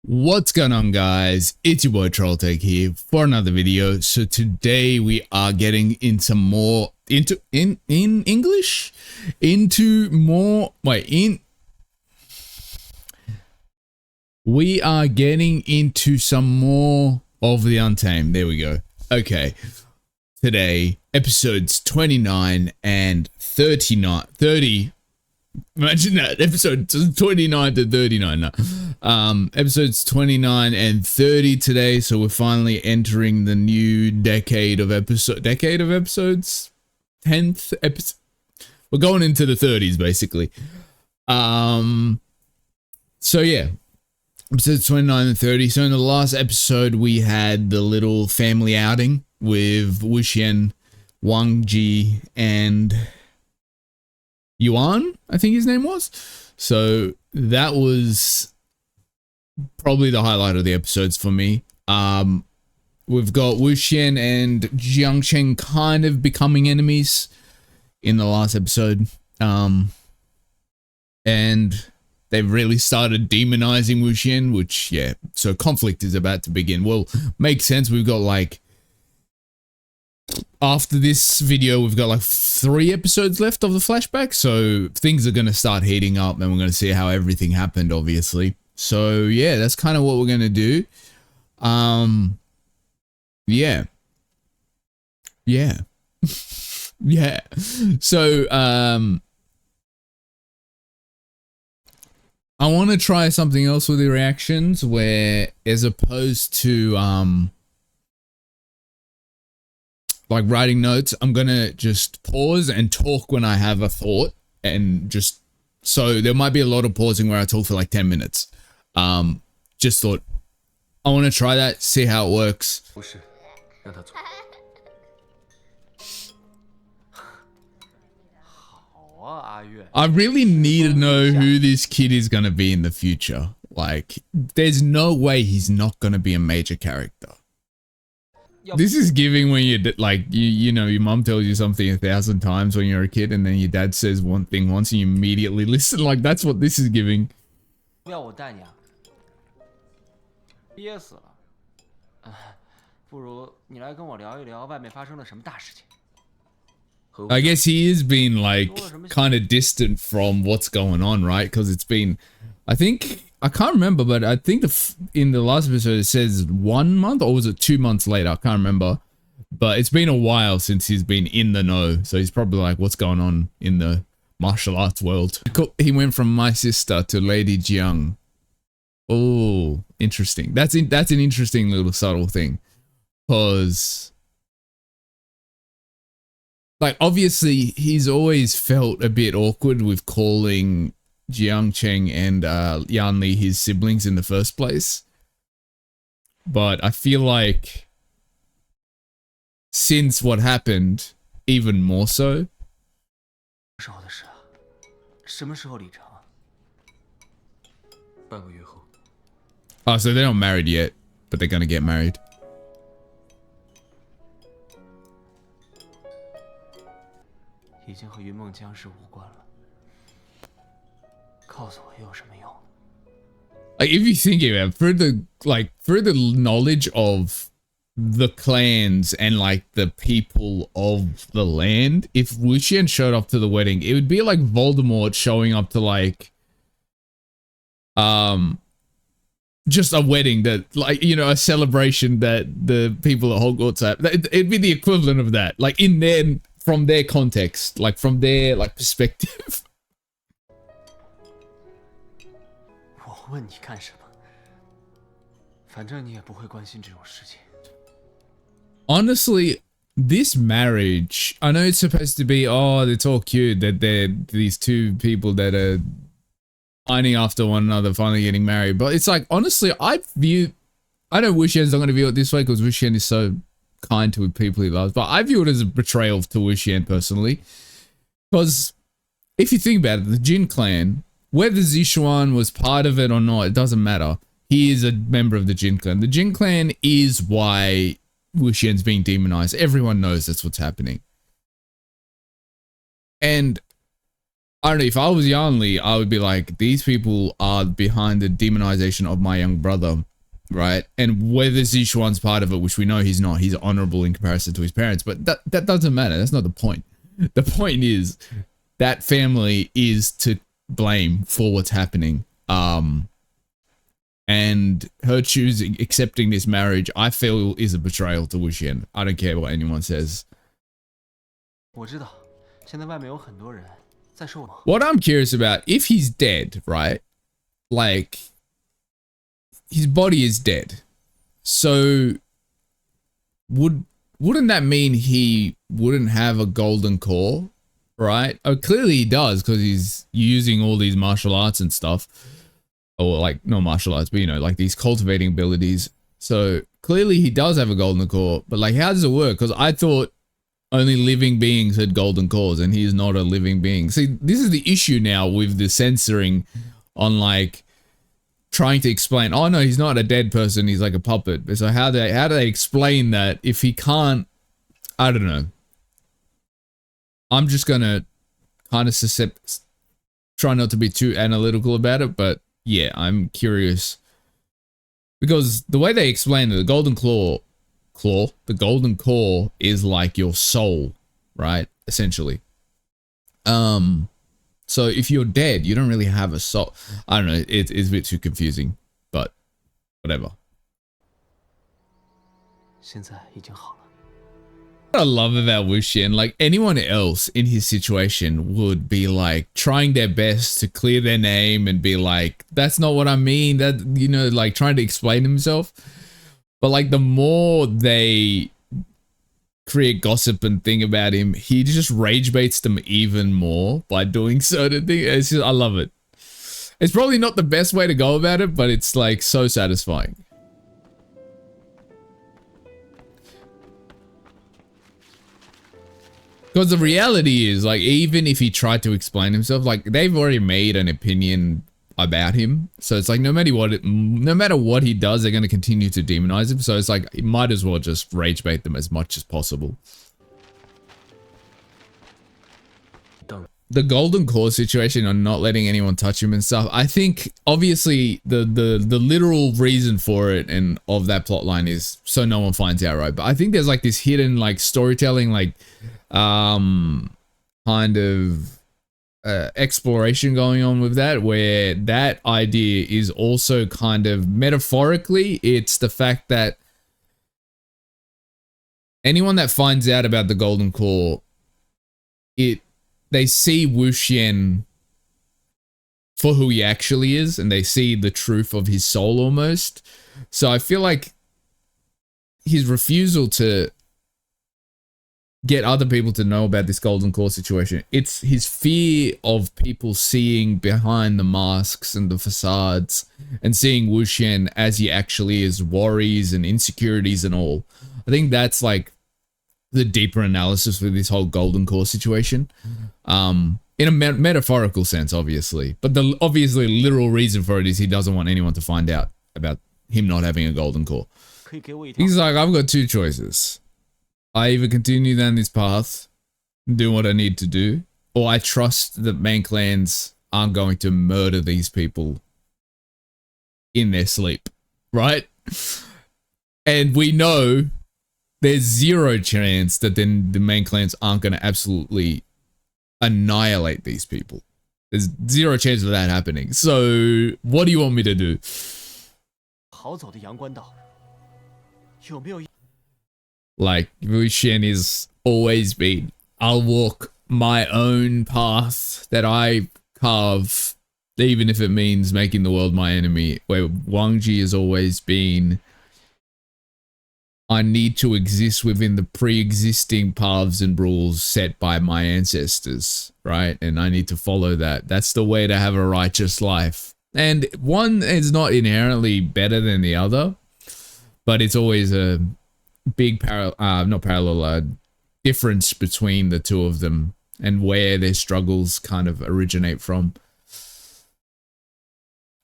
What's going on, guys? It's your boy Trolltek here for another video. So today we are getting into more we are getting into some more of the Untamed. There we go. Okay. Today, episodes 29 and 30. Imagine that, episode 29 to 39 now. Episodes 29 and 30 today, so we're finally entering the new decade of episodes. 10th episode. We're going into the 30s, basically. So yeah, episodes 29 and 30. So in the last episode, we had the little family outing with Wuxian, Wang Ji, and Yuan, I think his name was. So that was probably the highlight of the episodes for me. We've got Wuxian and Jiangcheng kind of becoming enemies in the last episode. And they've really started demonizing Wuxian, which, yeah, so conflict is about to begin. Well, makes sense. We've got like, after this video, we've got like 3 episodes left of the flashback, so things are going to start heating up and we're going to see how everything happened, obviously. So yeah, that's kind of what we're going to do. Yeah. Yeah. So I want to try something else with the reactions, where as opposed to like writing notes, I'm gonna just pause and talk when I have a thought, and just, so there might be a lot of pausing where I talk for like 10 minutes. Just thought I want to try that, see how it works. I really need to know who this kid is gonna be in the future. Like, there's no way he's not gonna be a major character. This is giving when you're like, you know, your mom tells you something 1,000 times when you're a kid, and then your dad says one thing once and you immediately listen. Like, that's what this is giving. I guess he is being like kind of distant from what's going on, right? Because it's been, I can't remember, but I think in the last episode it says 1 month, or was it 2 months later? I can't remember, but it's been a while since he's been in the know, so he's probably like, what's going on in the martial arts world? He went from my sister to Lady Jiang. Oh, interesting. That's an interesting little subtle thing, because like, obviously he's always felt a bit awkward with calling Jiangcheng and Yanli his siblings in the first place, but I feel like since what happened, even more so. Oh, so they're not married yet, but they're gonna get married. Like, if you think about it, through the knowledge of the clans and like the people of the land, if Wuxian showed up to the wedding, it would be like Voldemort showing up to like just a wedding that, like, you know, a celebration that the people at Hogwarts have. It'd be the equivalent of that, like from their context, like from their like perspective. Honestly, this marriage, I know it's supposed to be, oh, it's all cute that they're these two people that are pining after one another finally getting married, but it's like, honestly, I know Wuxian's not going to view it this way because Wuxian is so kind to people he loves, but I view it as a betrayal to Wuxian personally, because if you think about it, the Jin clan, whether Zishuan was part of it or not, it doesn't matter. He is a member of the Jin clan. The Jin clan is why Wuxian's being demonized. Everyone knows that's what's happening. And I don't know, if I was Yanli, I would be like, these people are behind the demonization of my young brother, right? And whether Sichuan's part of it, which we know he's not, he's honorable in comparison to his parents, but that doesn't matter. That's not the point. The point is that family is to blame for what's happening. And her choosing, accepting this marriage, I feel is a betrayal to Wuxian. I don't care what anyone says. What I'm curious about, if he's dead, right? Like, his body is dead. So, wouldn't that mean he wouldn't have a golden core, right? Oh, clearly he does, because he's using all these martial arts and stuff. Or like, not martial arts, but you know, like these cultivating abilities. So clearly he does have a golden core, but like, how does it work? Because I thought only living beings had golden cores, and he is not a living being. See, this is the issue now with the censoring on like trying to explain, oh no, he's not a dead person, he's like a puppet. So how do they explain that if he can't? I don't know. I'm just gonna kind of try not to be too analytical about it, but yeah, I'm curious because the way they explain it, the golden the golden core is like your soul, right? Essentially. So if you're dead, you don't really have a soul. I don't know. It's a bit too confusing, but whatever. What I love about Wuxian, like anyone else in his situation would be like trying their best to clear their name and be like, that's not what I mean, that, you know, like trying to explain himself. But like the more they create gossip and thing about him, he just rage baits them even more by doing certain things. It's just, I love it. It's probably not the best way to go about it, but it's like so satisfying. Because the reality is, like, even if he tried to explain himself, like, they've already made an opinion about him. So it's like, no matter what he does, they're going to continue to demonize him. So it's like, it might as well just rage bait them as much as possible. The golden core situation on not letting anyone touch him and stuff, I think obviously the literal reason for it and of that plot line is so no one finds out, right? But I think there's like this hidden like storytelling, like kind of exploration going on with that, where that idea is also kind of metaphorically, it's the fact that anyone that finds out about the golden core, they see Wuxian for who he actually is, and they see the truth of his soul almost. So I feel like his refusal to get other people to know about this golden core situation, it's his fear of people seeing behind the masks and the facades and seeing Wuxian as he actually is, worries and insecurities and all. I think that's like the deeper analysis with this whole golden core situation. In a metaphorical sense, obviously, but the obviously literal reason for it is he doesn't want anyone to find out about him not having a golden core. He's like, I've got two choices. I either continue down this path, do what I need to do, or I trust that main clans aren't going to murder these people in their sleep, right? And we know there's zero chance that then the main clans aren't going to absolutely annihilate these people. There's zero chance of that happening. So what do you want me to do? Like, Wuxian is always been, I'll walk my own path that I carve, even if it means making the world my enemy. Where Wang Ji has always been, I need to exist within the pre-existing paths and rules set by my ancestors, right? And I need to follow that. That's the way to have a righteous life. And one is not inherently better than the other, but it's always a big difference between the two of them and where their struggles kind of originate from.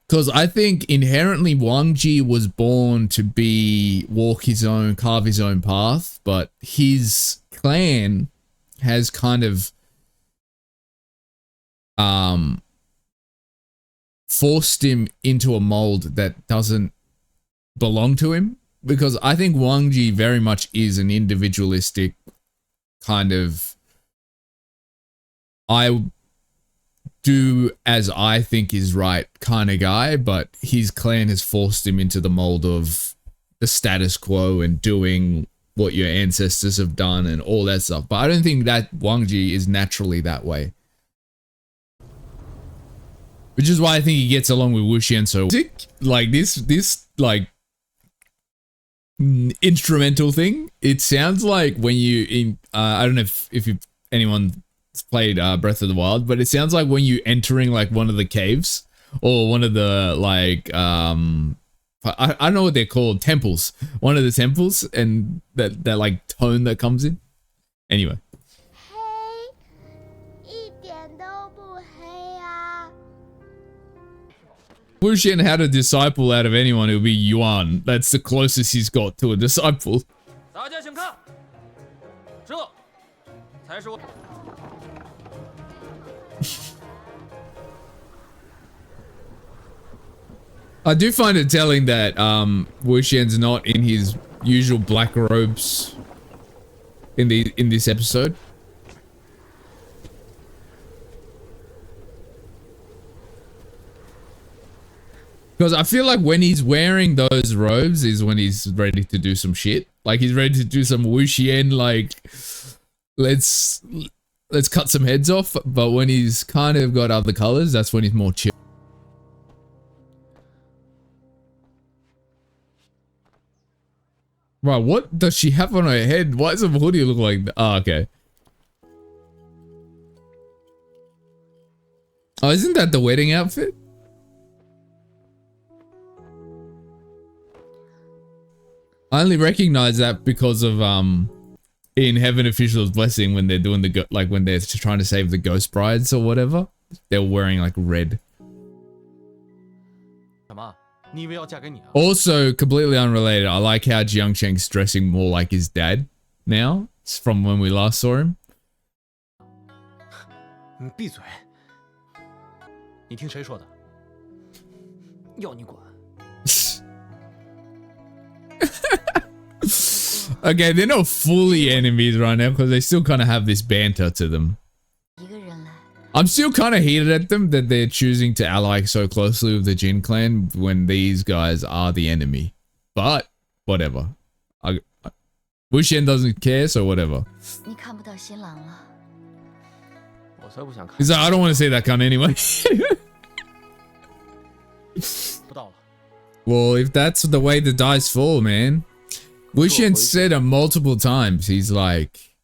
Because I think inherently Wang Ji was born to carve his own path, but his clan has kind of forced him into a mold that doesn't belong to him, because I think Wang Ji very much is an individualistic kind of, I do as I think is right kind of guy, but his clan has forced him into the mold of the status quo and doing what your ancestors have done and all that stuff. But I don't think that Wang Ji is naturally that way. Which is why I think he gets along with Wu Xian so like this like instrumental thing. It sounds like when you I don't know if anyone's played Breath of the Wild, but it sounds like when you entering like one of the caves or one of the like I don't know what they're called, temples. One of the temples, and that like tone that comes in. Anyway. Wu Xian had a disciple out of anyone, it would be Yuan. That's the closest he's got to a disciple. I do find it telling that Wu Xian's not in his usual black robes in this episode. Because I feel like when he's wearing those robes is when he's ready to do some shit. Like he's ready to do some Wu Xian, like let's cut some heads off. But when he's kind of got other colors, that's when he's more chill. Right, what does she have on her head? Why does her hoodie look like that? Oh, okay. Oh, isn't that the wedding outfit? I only recognize that because of in Heaven Official's Blessing when they're doing the like when they're trying to save the ghost brides or whatever, they're wearing like red. Also, completely unrelated, I like how Jiang Cheng's dressing more like his dad now. It's from when we last saw him. Okay, they're not fully enemies right now because they still kind of have this banter to them. I'm still kind of heated at them that they're choosing to ally so closely with the Jin clan when these guys are the enemy. But, whatever. Wu Xian doesn't care, so whatever. He's like, I don't want to see that cunt anyway. Well, if that's the way the dice fall, man. Wu Xian said it multiple times. He's like,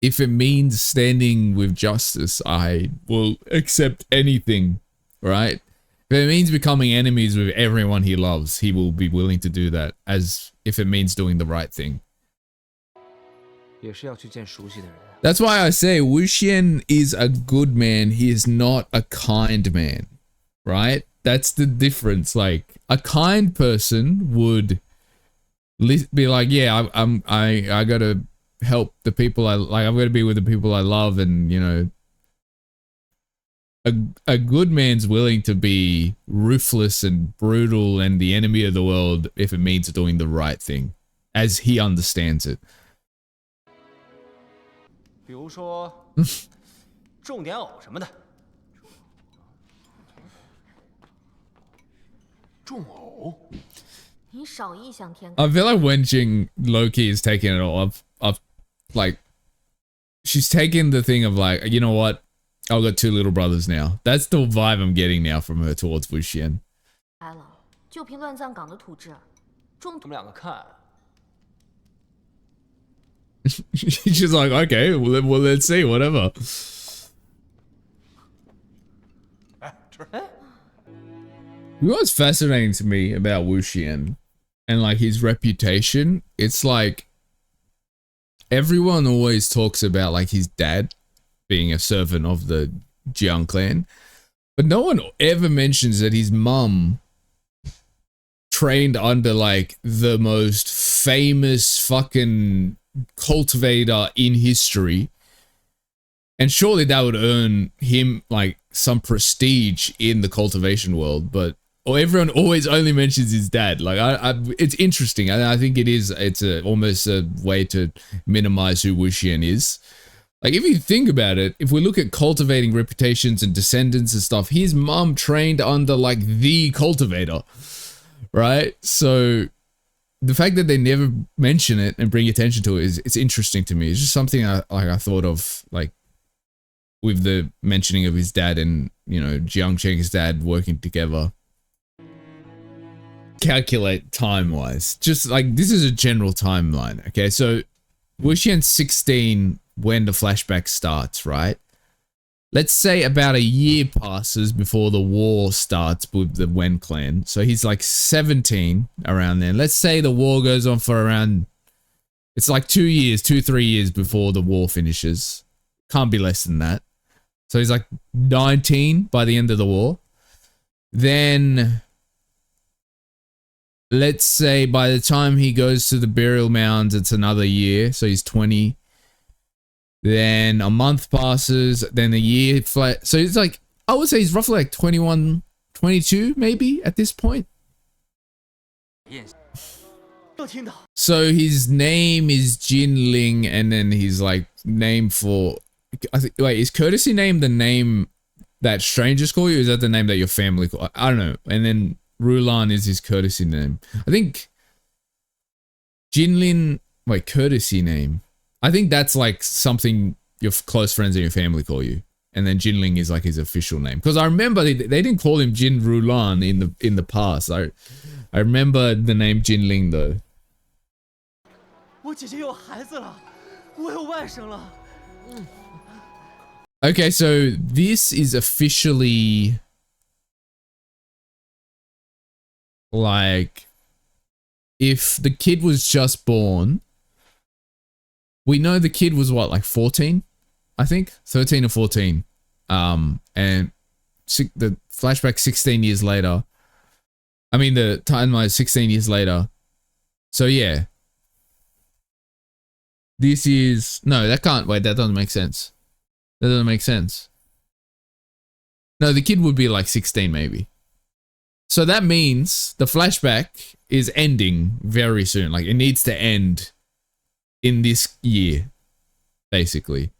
if it means standing with justice, I will accept anything, right? If it means becoming enemies with everyone he loves, he will be willing to do that, as if it means doing the right thing. That's why I say Wu Xian is a good man. He is not a kind man, right? That's the difference. Like, a kind person would be like, yeah, I gotta help the people I like. I'm gonna be with the people I love, and you know, a good man's willing to be ruthless and brutal and the enemy of the world if it means doing the right thing, as he understands it. I feel like Wen Ning low-key is taking it all up, like, she's taking the thing of like, you know what, I've got two little brothers now. That's the vibe I'm getting now from her towards Wu Xian. She's like, okay, well, let's see, whatever. What's fascinating to me about Wu Xian and like his reputation, it's like everyone always talks about like his dad being a servant of the Jiang clan, but no one ever mentions that his mum trained under like the most famous fucking cultivator in history, And surely that would earn him like some prestige in the cultivation world, but or everyone always only mentions his dad. Like it's interesting. I think it's almost a way to minimize who Wuxian is. Like if you think about it, if we look at cultivating reputations and descendants and stuff, his mom trained under like the cultivator, right? So the fact that they never mention it and bring attention to it it's interesting to me. It's just something I thought of, like with the mentioning of his dad and, you know, Jiang Cheng's dad working together. Calculate time-wise. Just like, this is a general timeline, okay? So, Wuxian's 16 when the flashback starts, right? Let's say about a year passes before the war starts with the Wen clan. So he's like 17 around then. Let's say the war goes on for around, it's like 3 years before the war finishes. Can't be less than that. So he's like 19 by the end of the war. Then let's say by the time he goes to the burial mounds, it's another year. So he's 20. Then a month passes, then a year flat. So it's like, I would say he's roughly like 21, 22 maybe at this point. Yes. So his name is Jin Ling, and then his like name for, I think, wait, is courtesy name the name that strangers call you? Or is that the name that your family call? I don't know. And then Rulan is his courtesy name. I think Jin Lin, wait, courtesy name. I think that's like something your close friends and your family call you. And then Jinling is like his official name. Because I remember they didn't call him Jin Rulan in the past. I remember the name Jinling though. Okay, so this is officially like if the kid was just born. We know the kid was what, like 14, I think, 13 or 14. And the flashback 16 years later. I mean, the timeline is 16 years later. So yeah. This is, no, that can't, wait, that doesn't make sense. That doesn't make sense. No, the kid would be like 16 maybe. So that means the flashback is ending very soon. Like it needs to end in this year, basically.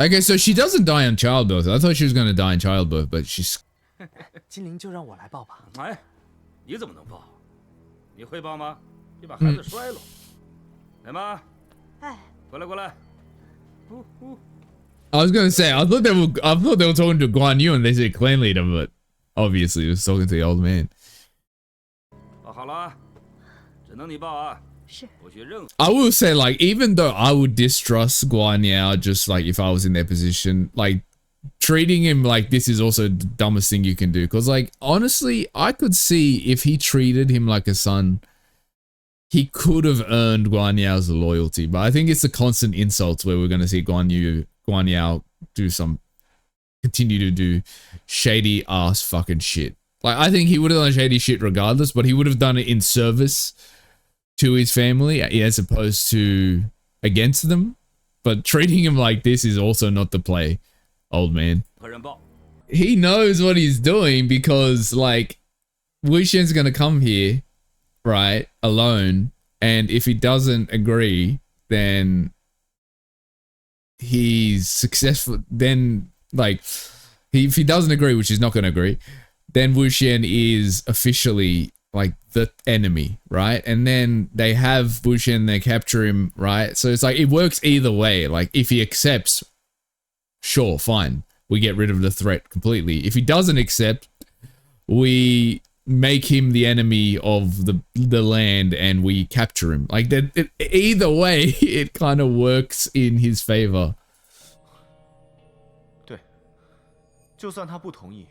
Okay, so she doesn't die in childbirth. I thought she was going to die in childbirth, but she's... 金灵就让我来抱吧。哎，你怎么能抱？你会抱吗？别把孩子摔了。来妈，哎，过来过来。I was going to say, I thought they were talking to Guanyao and they said clan leader, but obviously it was talking to the old man. 抱好了啊，只能你抱啊。 I will say, like, even though I would distrust Guanyao, just like if I was in their position, like treating him like this is also the dumbest thing you can do. Because, like, honestly, I could see if he treated him like a son, he could have earned Guanyao's loyalty. But I think it's the constant insults where we're going to see Guanyao continue to do shady ass fucking shit. Like, I think he would have done shady shit regardless, but he would have done it in service to his family as opposed to against them. But treating him like this is also not the play, old man. He knows what he's doing because, like, Wuxian's gonna come here, right, alone, and if he doesn't agree, then he's successful. Then, like, if he doesn't agree, which he's not gonna agree, then Wuxian is officially like the enemy, right? And then they have Wuxian, they capture him, right? So it's like it works either way. Like if he accepts, sure, fine, we get rid of the threat completely. If he doesn't accept, we make him the enemy of the land and we capture him. Like that, either way, it kind of works in his favor. 对，就算他不同意，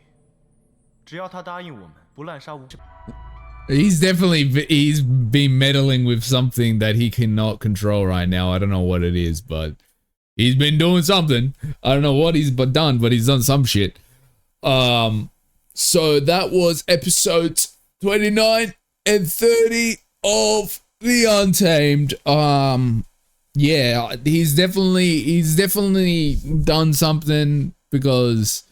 只要他答应我们不滥杀无。 He's been meddling with something that he cannot control right now. I don't know what it is, but he's been doing something. I don't know what he's done, but he's done some shit. So that was episodes 29 and 30 of the Untamed. Yeah, he's definitely done something because,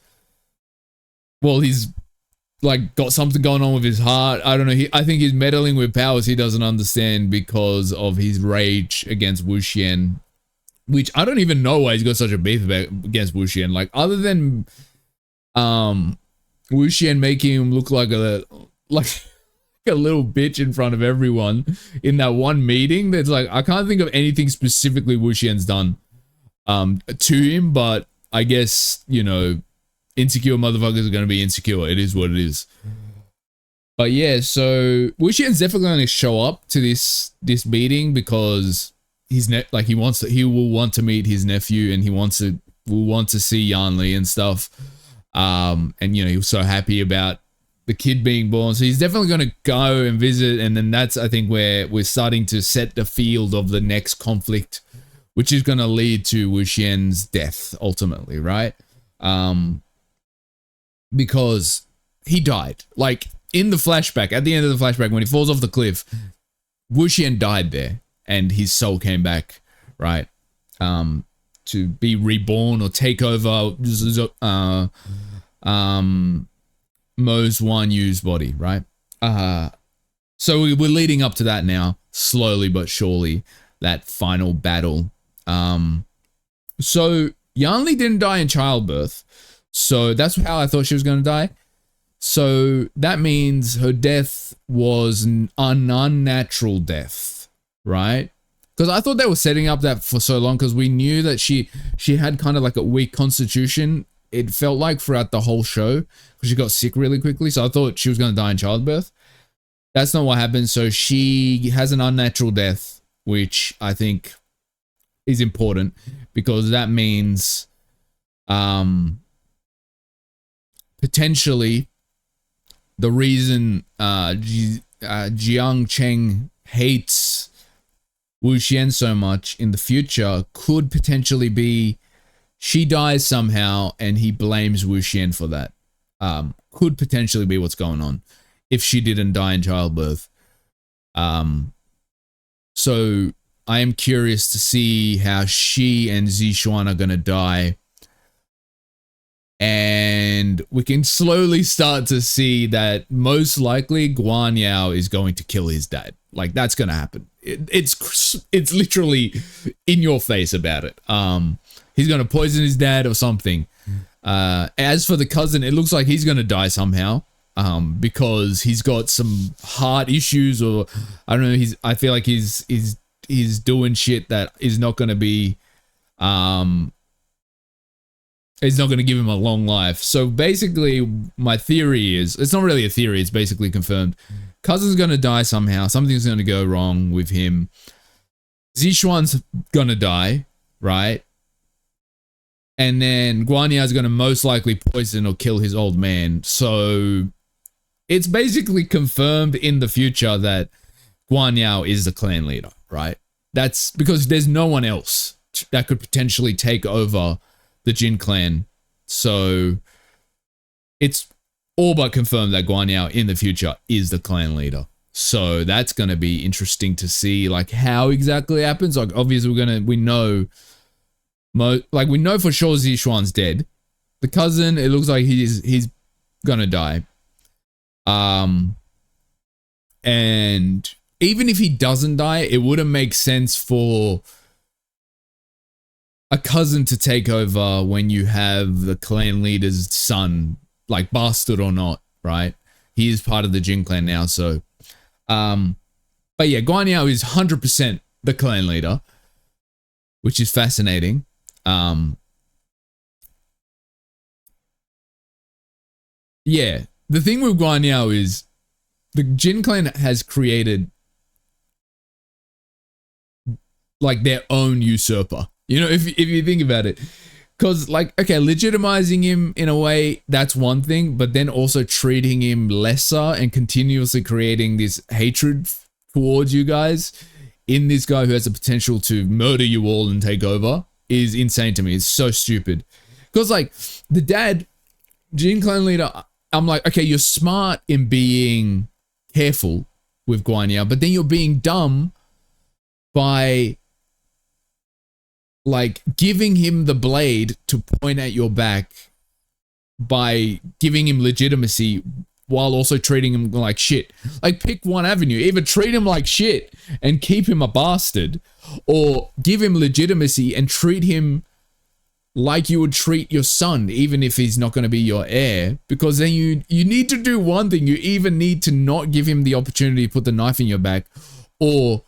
well, he's like got something going on with his heart. I don't know. I think he's meddling with powers he doesn't understand because of his rage against Wu Xian, which I don't even know why he's got such a beef against Wu Xian. Like, other than Wu Xian making him look like a little bitch in front of everyone in that one meeting. That's like, I can't think of anything specifically Wu Xian's done to him, but I guess, you know, insecure motherfuckers are going to be insecure. It is what it is. But yeah, so Wu Xian's definitely going to show up to this meeting because he will want to meet his nephew, and will want to see Yanli and stuff. And you know, he was so happy about the kid being born, so he's definitely going to go and visit, and then that's, I think, where we're starting to set the field of the next conflict, which is going to lead to Wu Xian's death ultimately, right? Because he died. Like, in the flashback, at the end of the flashback, when he falls off the cliff, Wu Xian died there, and his soul came back, right? To be reborn or take over Mo's Wan Yu's body, right? So we're leading up to that now, slowly but surely, that final battle. So Yanli didn't die in childbirth, so that's how I thought she was going to die. So that means her death was an unnatural death, right? Because I thought they were setting up that for so long, because we knew that she had kind of like a weak constitution. It felt like throughout the whole show, because she got sick really quickly. So I thought she was going to die in childbirth. That's not what happened. So she has an unnatural death, which I think is important, because that means potentially the reason Jiang Cheng hates Wu Xian so much in the future could potentially be she dies somehow and he blames Wu Xian for that. Could potentially be what's going on if she didn't die in childbirth. So I am curious to see how she and Zixuan are going to die. And we can slowly start to see that most likely Guanyao is going to kill his dad. Like, that's going to happen. It's literally in your face about it. He's going to poison his dad or something. As for the cousin, it looks like he's going to die somehow. Because he's got some heart issues, or I don't know. I feel like he's doing shit that is not going to be, it's not going to give him a long life. So basically, my theory is, it's not really a theory, it's basically confirmed. Cousin's going to die somehow. Something's going to go wrong with him. Zixuan's going to die, right? And then Guanyao's going to most likely poison or kill his old man. So it's basically confirmed in the future that Guanyao is the clan leader, right? That's because there's no one else that could potentially take over the Jin clan. So it's all but confirmed that Guanyao in the future is the clan leader. So that's going to be interesting to see, like, how exactly it happens. Like, obviously we know for sure Zixuan's dead. The cousin, it looks like he's going to die. And even if he doesn't die, it wouldn't make sense for a cousin to take over when you have the clan leader's son, like, bastard or not, right? He is part of the Jin clan now, so. But yeah, Guanyao is 100% the clan leader, which is fascinating. Yeah, the thing with Guanyao is the Jin clan has created like their own usurper. You know, if you think about it. Because, like, okay, legitimizing him in a way, that's one thing, but then also treating him lesser and continuously creating this hatred towards you guys in this guy who has the potential to murder you all and take over is insane to me. It's so stupid. Because, like, the dad, Jin clan leader, I'm like, okay, you're smart in being careful with Guanyao, but then you're being dumb by like giving him the blade to point at your back, by giving him legitimacy while also treating him like shit. Like, pick one avenue. Either treat him like shit and keep him a bastard, or give him legitimacy and treat him like you would treat your son, even if he's not going to be your heir. Because then you need to do one thing. You either need to not give him the opportunity to put the knife in your back, or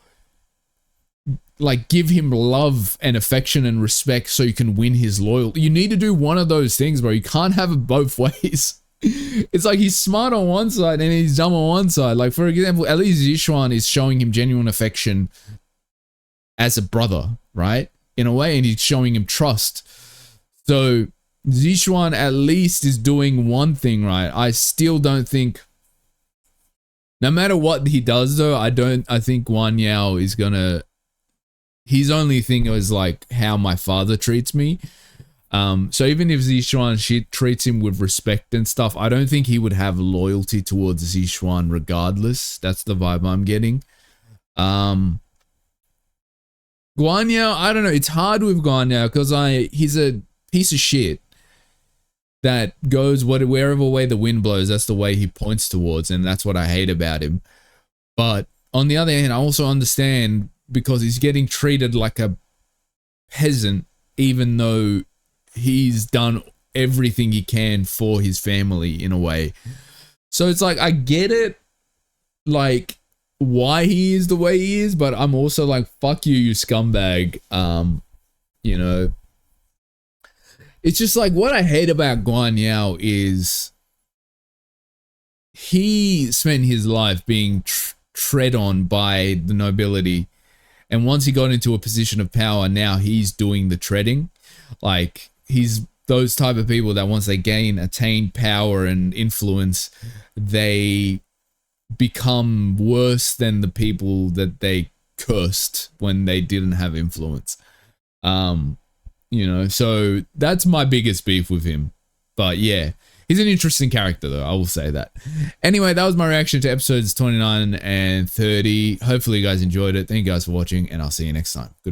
like give him love and affection and respect so you can win his loyalty. You need to do one of those things, bro. You can't have it both ways. It's like he's smart on one side and he's dumb on one side. Like, for example, at least Zishuan is showing him genuine affection as a brother, right? In a way, and he's showing him trust. So Zishuan at least is doing one thing right. I still don't think, no matter what he does though, I think Guanyao is gonna, his only thing is like how my father treats me. So even if Zishuan treats him with respect and stuff, I don't think he would have loyalty towards Zishuan regardless. That's the vibe I'm getting. Guanyao, I don't know. It's hard with Guanyao because he's a piece of shit that goes wherever way the wind blows. That's the way he points towards, and that's what I hate about him. But on the other hand, I also understand because he's getting treated like a peasant, even though he's done everything he can for his family in a way. So it's like, I get it, like why he is the way he is, but I'm also like, fuck you, you scumbag. You know, it's just like, what I hate about Guanyao is he spent his life being tread on by the nobility, and once he got into a position of power, now he's doing the treading. Like, he's those type of people that once they attain power and influence, they become worse than the people that they cursed when they didn't have influence. You know, so that's my biggest beef with him. But yeah, he's an interesting character though, I will say that. Anyway, that was my reaction to episodes 29 and 30. Hopefully you guys enjoyed it. Thank you guys for watching, and I'll see you next time. Goodbye.